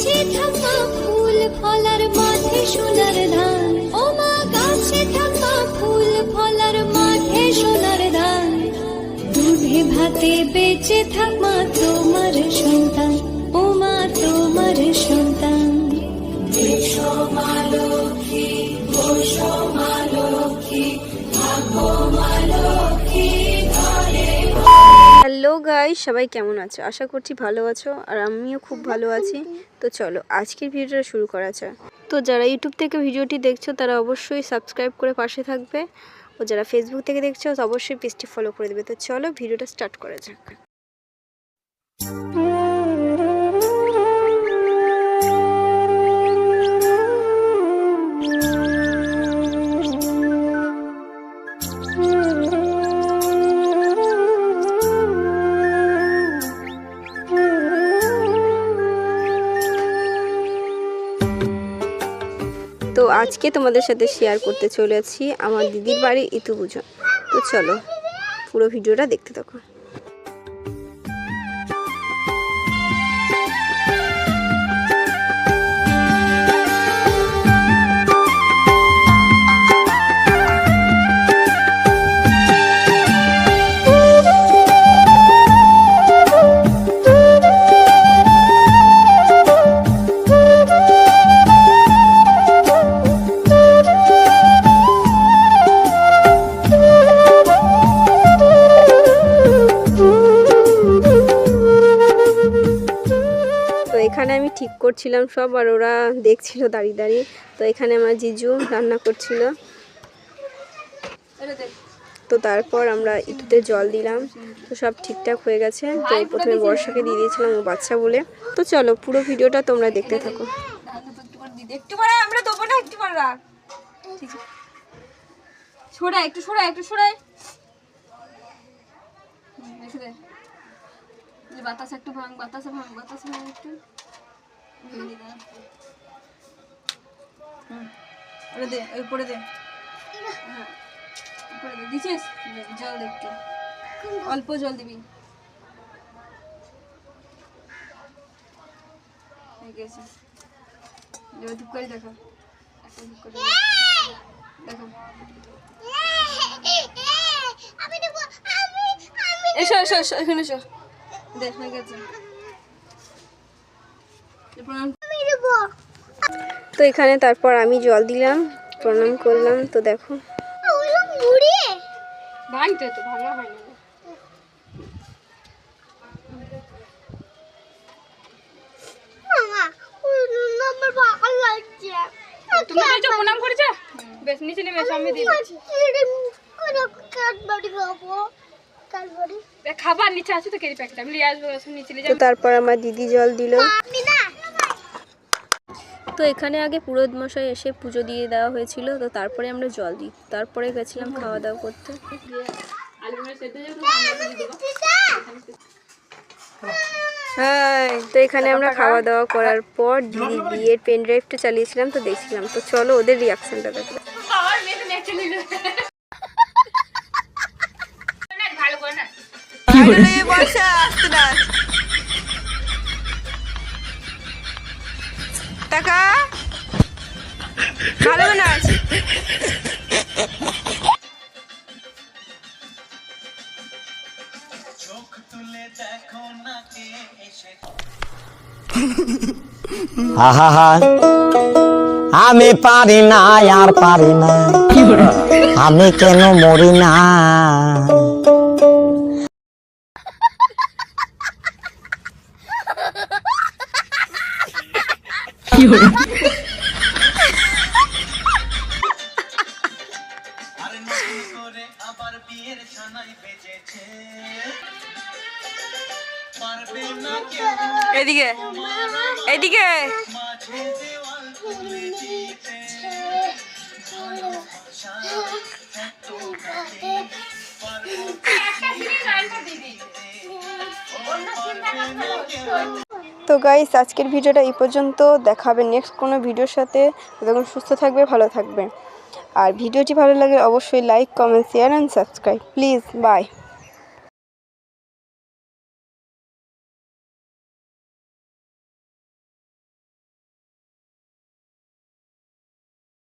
গাছে থাকা ফুল ফলার মাঠে সোনার ধান, ও মা গাছে থাকা ফুল ফলার মাঠে সোনার ধান, দুধে ভাতে বেঁচে থাক মা তোমার সন্তান, ও মা তোমার সন্তান। এসো মা লক্ষ্মী, বসো মা লক্ষ্মী, থাকো মা লক্ষ্মী ঘরে। হ্যালো গাইস, সবাই কেমন আছো? আশা করছি ভালো আছো, আর আমিও খুব ভালো আছি। তো চলো আজকের ভিডিওটা শুরু করা যাক। তো যারা ইউটিউব থেকে ভিডিওটি দেখছো তারা অবশ্যই সাবস্ক্রাইব করে পাশে থাকবে, ও যারা ফেসবুক থেকে দেখছো অবশ্যই পেজটি ফলো করে দেবে। তো চলো ভিডিওটা স্টার্ট করা যাক। তো আজকে তোমাদের সাথে শেয়ার করতে চলেছি আমার দিদির বাড়ি ইতু পুজো। তো চলো পুরো ভিডিওটা দেখতে থাকো। এখানে আমি ঠিক করছিলাম সব, আর ওরা দেখছিল দাঁড়িয়ে দাঁড়িয়ে। তো এখানে আমার জিজু রান্না করছিল। তো তারপর আমরা ইটুতে জল দিলাম, তো সব ঠিকঠাক হয়ে গেছে। তো প্রথমে বর্ষাকে দিয়ে দিয়েছিলাম ও বাচ্চা বলে। তো চলো পুরো ভিডিওটা তোমরা দেখতে থাকো। বাতাস একটু ভাঙ, বাতাসে ভাঙ, বাতাসে ভাঙ একটু। ওরে দে, ওই পড়ে দে। হ্যাঁ, পড়ে দে। দিছিস? জল দে একটু, অল্প জল দিবি। হয়ে গেছে। এবার ধূপ করে দেখো, একটা ধূপ করে দেখো। এসো এসো এসো, এখানে এসো। দেখ হয়ে গেছে। তো এখানে তারপর আমি জল দিলাম, প্রণাম করলাম। তো দেখো ভাঙতে তো ভালো হয় না। তুমি তো প্রণাম করেছো, বেশ নিচে নেমে এসো, আমি দিই খাবার নিচে আছে তো, কেরি প্যাকেট আমি নিয়ে আসবো, নিচে নিয়ে তো তারপর আমার দিদি জল দিল। তো এখানে আগে পুরোহিত মশাই এসে পুজো দিয়ে দেওয়া হয়েছিল, তো তারপরে আমরা জল দিই, তারপরে গেছিলাম খাওয়া দাওয়া করতে। হ্যাঁ, তো এখানে আমরা খাওয়া দাওয়া করার পর দিদি বিয়ের পেন ড্রাইভটা চালিয়েছিলাম, তো দেখছিলাম। তো চলো ওদের রিয়াকশনটা দেখো। ভালো না আছে। আমি পারি না, আর পারি না, আমি কেন মরি না। এদিকে এদিকে তো গাইস আজকের ভিডিওটা এই পর্যন্ত। দেখা হবে নেক্সট কোনো ভিডিওর সাথে। ততক্ষণ সুস্থ থাকবে, ভালো থাকবে। আর ভিডিওটি ভালো লাগলে অবশ্যই like, comment, share and subscribe please. By.